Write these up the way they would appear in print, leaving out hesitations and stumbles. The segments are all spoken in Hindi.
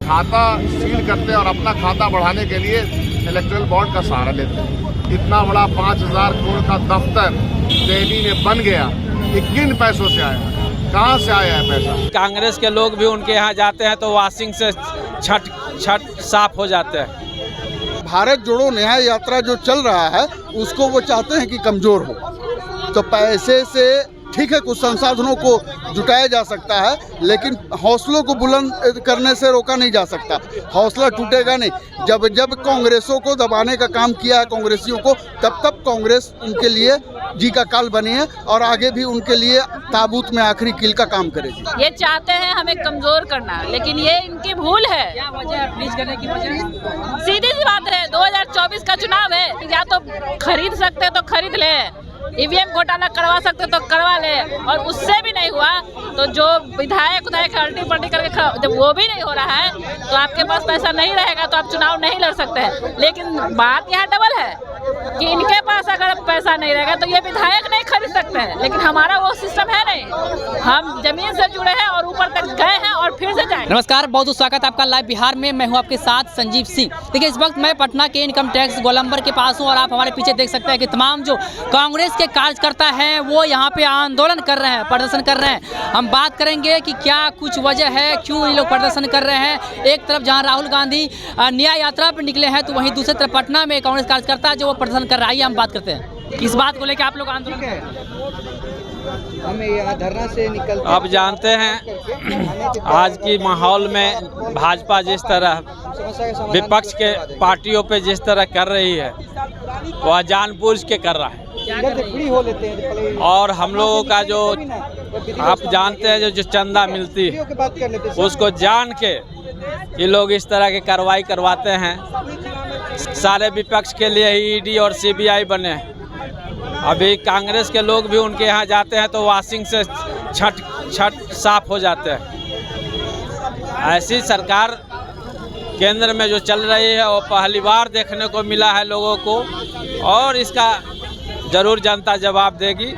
खाता सील करते हैं और अपना खाता बढ़ाने के लिए इलेक्ट्रल बॉन्ड का सहारा लेते हैं। इतना बड़ा 5000 करोड़ का दफ्तर दिल्ली में बन गया, ये किन पैसों से आया, कहाँ से आया है पैसा? कांग्रेस के लोग भी उनके यहाँ जाते हैं तो वॉशिंग से छट साफ हो जाते हैं। भारत जोड़ो न्याय यात्रा जो चल रहा है उसको वो चाहते हैं कि कमज़ोर हो, तो पैसे से ठीक है कुछ संसाधनों को जुटाया जा सकता है, लेकिन हौसलों को बुलंद करने से रोका नहीं जा सकता। हौसला टूटेगा नहीं। जब जब कांग्रेसों को दबाने का काम किया है कांग्रेसियों को, तब तब कांग्रेस उनके लिए जी का काल बनी है और आगे भी उनके लिए ताबूत में आखिरी कील का काम करेगी। ये चाहते हैं हमें कमजोर करना, लेकिन ये इनकी भूल है। क्या वजह है फ्रीज करने की वजह? सीधी सी बात है, 2024 का चुनाव है, या तो खरीद सकते तो खरीद ले, ईवीएम घोटाला करवा सकते तो करवा ले, और उससे भी नहीं हुआ तो जो विधायक अल्टी पल्टी करके जब वो भी नहीं हो रहा है तो आपके पास पैसा नहीं रहेगा तो आप चुनाव नहीं लड़ सकते हैं। लेकिन बात यहाँ डबल है कि इनके पास अगर पैसा नहीं रहेगा तो ये विधायक नहीं खरीद सकते हैं, लेकिन हमारा वो सिस्टम है नहीं। हम जमीन से जुड़े हैं और ऊपर तक गए हैं और फिर से जाएंगे। नमस्कार, बहुत बहुत स्वागत है आपका लाइव बिहार में। मैं हूं आपके साथ संजीव सिंह। देखिए, इस वक्त मैं पटना के इनकम टैक्स गोलंबर के पास हूं और आप हमारे पीछे देख सकते हैं कि तमाम जो कांग्रेस के कार्यकर्ता हैं वो यहाँ पे आंदोलन कर रहे हैं, प्रदर्शन कर रहे हैं। हम बात करेंगे कि क्या कुछ वजह है, क्यों ये लोग प्रदर्शन कर रहे हैं। एक तरफ जहाँ राहुल गांधी न्याय यात्रा पर निकले हैं तो वहीं दूसरी तरफ पटना में कांग्रेस कार्यकर्ता जो वो प्रदर्शन कर रहा है। हम बात करते हैं किस बात को लेकर आप लोग आंदोलन कर रहे हैं। हम यहाँ धरना से निकल, आप जानते हैं आज की माहौल में भाजपा जिस तरह विपक्ष के पार्टियों पे जिस तरह कर रही है वह जानबूझ के कर रहा है। फ्री हो लेते हैं और हम लोगों का जो आप जानते हैं जो चंदा मिलती है उसको जान के ये लोग इस तरह की कार्रवाई करवाते हैं। सारे विपक्ष के लिए ही ईडी और सीबीआई बने हैं। अभी कांग्रेस के लोग भी उनके यहाँ जाते हैं तो वॉशिंग से छट साफ हो जाते हैं। ऐसी सरकार केंद्र में जो चल रही है वो पहली बार देखने को मिला है लोगों को, और इसका जरूर जनता जवाब देगी।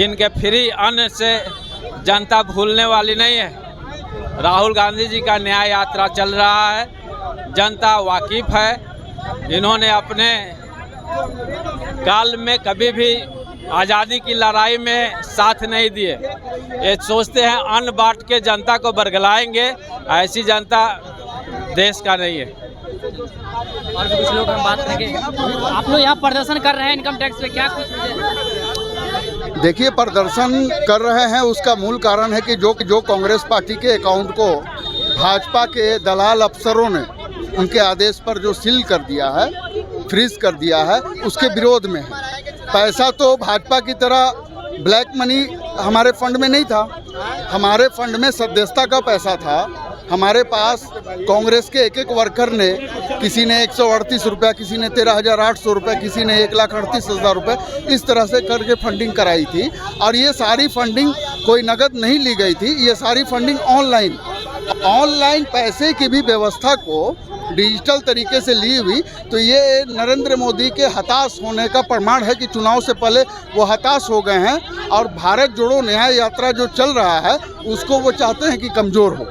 इनके फ्री अन्न से जनता भूलने वाली नहीं है। राहुल गांधी जी का न्याय यात्रा चल रहा है, जनता वाकिफ है। इन्होंने अपने काल में कभी भी आज़ादी की लड़ाई में साथ नहीं दिए। ये सोचते हैं अन्न बांट के जनता को बरगलाएंगे, ऐसी जनता देश का नहीं है। और भी कुछ लोग हम बात करेंगे। आप लोग यहाँ प्रदर्शन कर रहे हैं इनकम टैक्स पे, क्या कुछ? देखिए, प्रदर्शन कर रहे हैं उसका मूल कारण है कि जो कांग्रेस पार्टी के अकाउंट को भाजपा के दलाल अफसरों ने उनके आदेश पर जो सील कर दिया है, फ्रीज कर दिया है, उसके विरोध में है। पैसा तो भाजपा की तरह ब्लैक मनी हमारे फंड में नहीं था। हमारे फंड में सदस्यता का पैसा था। हमारे पास कांग्रेस के एक एक वर्कर ने, किसी ने 138 रुपया, किसी ने 13,800 रुपये, किसी ने 1,38,000 रुपये, इस तरह से करके फंडिंग कराई थी। और ये सारी फंडिंग कोई नगद नहीं ली गई थी, ये सारी फंडिंग ऑनलाइन पैसे की भी व्यवस्था को डिजिटल तरीके से ली हुई। तो ये नरेंद्र मोदी के हताश होने का प्रमाण है कि चुनाव से पहले वो हताश हो गए हैं और भारत जोड़ो न्याय यात्रा जो चल रहा है उसको वो चाहते हैं कि कमज़ोर हो,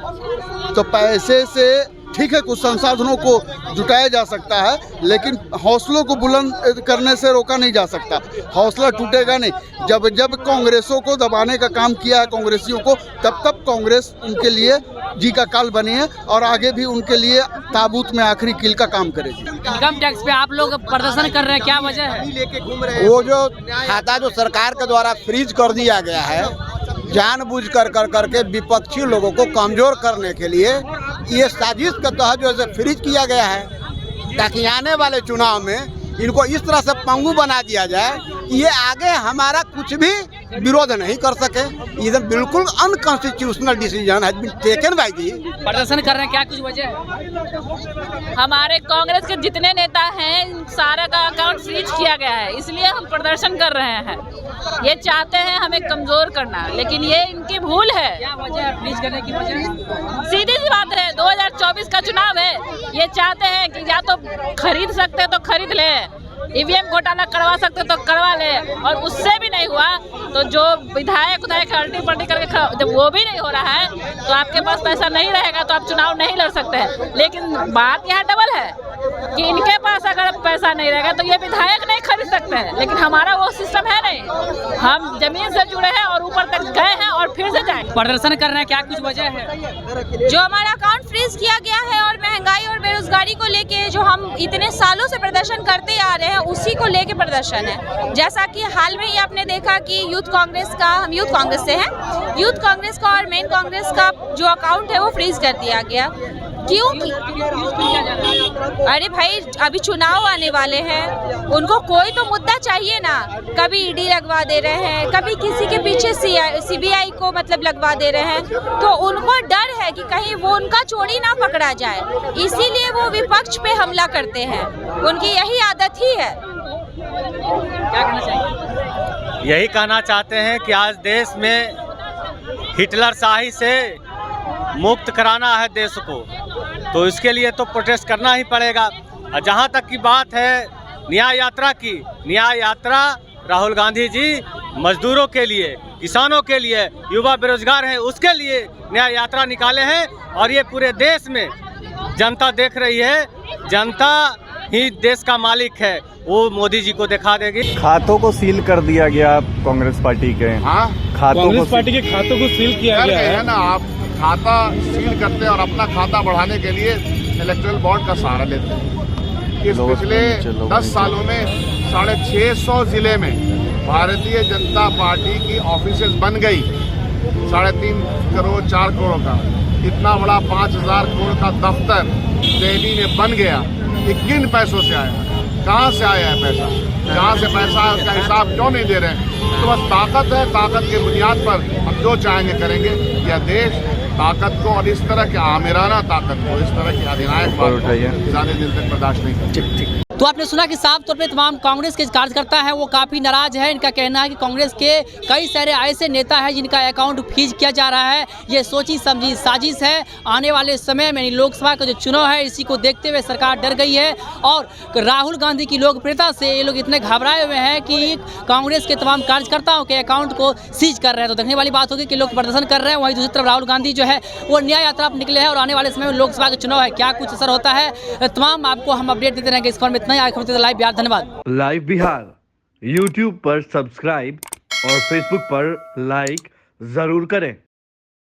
तो पैसे से ठीक है कुछ संसाधनों को जुटाया जा सकता है, लेकिन हौसलों को बुलंद करने से रोका नहीं जा सकता। हौसला टूटेगा नहीं। जब जब कांग्रेसों को दबाने का काम किया है कांग्रेसियों को, तब तब कांग्रेस उनके लिए जी का काल बनी है और आगे भी उनके लिए ताबूत में आखिरी कील का काम करेगी। इनकम टैक्स पे आप लोग प्रदर्शन कर रहे हैं, क्या वजह है? वो जो खाता जो सरकार के द्वारा फ्रीज कर दिया गया है, जानबूझ करके विपक्षी लोगों को कमजोर करने के लिए ये साजिश के तहत जो है फ्रीज किया गया है, ताकि आने वाले चुनाव में इनको इस तरह से पंगु बना दिया जाए कि ये आगे हमारा कुछ भी विरोध नहीं कर सके। ये बिल्कुल unconstitutional decision has been taken by the. प्रदर्शन कर रहे हैं, क्या कुछ वजह है? हमारे कांग्रेस के जितने नेता हैं सारे का अकाउंट फ्रीज किया गया है, इसलिए हम प्रदर्शन कर रहे हैं। ये चाहते हैं हमें कमजोर करना, लेकिन ये इनकी भूल है। क्या वजह है फ्रीज करने की वजह? सीधी सी बात है, 2024 का चुनाव है, ये चाहते हैं कि या तो खरीद सकते तो खरीद ले, ईवीएम घोटाला करवा सकते तो करवा ले, और उससे भी नहीं हुआ तो जो विधायक अल्टी पल्टी करके जब वो भी नहीं हो रहा है तो आपके पास पैसा नहीं रहेगा तो आप चुनाव नहीं लड़ सकते हैं। लेकिन बात यहाँ डबल है कि इनके पास अगर पैसा नहीं रहेगा तो ये विधायक नहीं खरीद सकते हैं, लेकिन हमारा वो सिस्टम है नहीं। हम जमीन से जुड़े हैं और ऊपर तक गए हैं और फिर से जाएंगे। प्रदर्शन कर रहे हैं, क्या कुछ वजह है? जो हमारा अकाउंट फ्रीज किया गया है और महंगाई और बेरोजगारी को लेके जो हम इतने सालों से प्रदर्शन करते आ रहे हैं उसी को लेके प्रदर्शन है। जैसा कि हाल में ही आपने देखा कि यूथ कांग्रेस का, हम यूथ कांग्रेस से हैं, यूथ कांग्रेस का और मेन कांग्रेस का जो अकाउंट है वो फ्रीज कर दिया गया। क्यों? अरे भाई अभी चुनाव आने वाले हैं, उनको कोई तो मुद्दा चाहिए ना। कभी ईडी लगवा दे रहे हैं, कभी किसी के पीछे सीबीआई को मतलब लगवा दे रहे हैं, तो उनको डर है कि कहीं वो उनका चोरी ना पकड़ा जाए, इसीलिए वो विपक्ष पे हमला करते हैं। उनकी यही आदत ही है। क्या कहना चाहिए? यही कहना चाहते हैं कि आज देश में हिटलर शाही से मुक्त कराना है देश को, तो इसके लिए तो प्रोटेस्ट करना ही पड़ेगा। और जहाँ तक की बात है न्याय यात्रा की, न्याय यात्रा राहुल गांधी जी मजदूरों के लिए, किसानों के लिए, युवा बेरोजगार हैं उसके लिए न्याय यात्रा निकाले हैं। और ये पूरे देश में जनता देख रही है, जनता ही देश का मालिक है, वो मोदी जी को दिखा देगी। खातों को सील कर दिया गया कांग्रेस पार्टी के। हाँ, कांग्रेस पार्टी के खातों को सील किया गया है ना। आप खाता सील करते हैं और अपना खाता बढ़ाने के लिए इलेक्ट्रल बॉन्ड का सहारा लेते हैं। इस पिछले 10 सालों में 650 जिले में भारतीय जनता पार्टी की ऑफिसेज बन गई। 3.5 करोड़ 4 करोड़ का इतना बड़ा 5000 करोड़ का दफ्तर दिल्ली में बन गया। ये किन पैसों से आया? कहाँ से आया है पैसा? जहाँ से पैसा है उसका हिसाब क्यों नहीं दे रहे हैं? तो बस ताकत है, ताकत के बुनियाद पर हम जो चाहेंगे करेंगे। यह देश ताकत को और इस तरह के आमिराना ताकत को, इस तरह की अधिनायक बात को ज़्यादा दिन तक बर्दाश्त नहीं करते। तो आपने सुना कि साफ तौर पे तमाम कांग्रेस के कार्यकर्ता हैं वो काफ़ी नाराज है। इनका कहना है कि कांग्रेस के कई सारे ऐसे नेता हैं जिनका अकाउंट फ्रीज किया जा रहा है। ये सोची समझी साजिश है। आने वाले समय में लोकसभा का जो चुनाव है इसी को देखते हुए सरकार डर गई है और राहुल गांधी की लोकप्रियता से ये लोग इतने घबराए हुए हैं कि कांग्रेस के तमाम कार्यकर्ताओं के अकाउंट को सीज कर रहे हैं। तो देखने वाली बात होगी कि लोग प्रदर्शन कर रहे हैं, वहीं दूसरी तरफ राहुल गांधी जो है वो न्याय यात्रा पर निकले हैं और आने वाले समय में लोकसभा का चुनाव है, क्या कुछ असर होता है तमाम आपको हम अपडेट देते रहेंगे। इस खबर में इतना ही। लाइव बिहार, धन्यवाद। लाइव बिहार YouTube पर सब्सक्राइब और Facebook पर लाइक जरूर करें।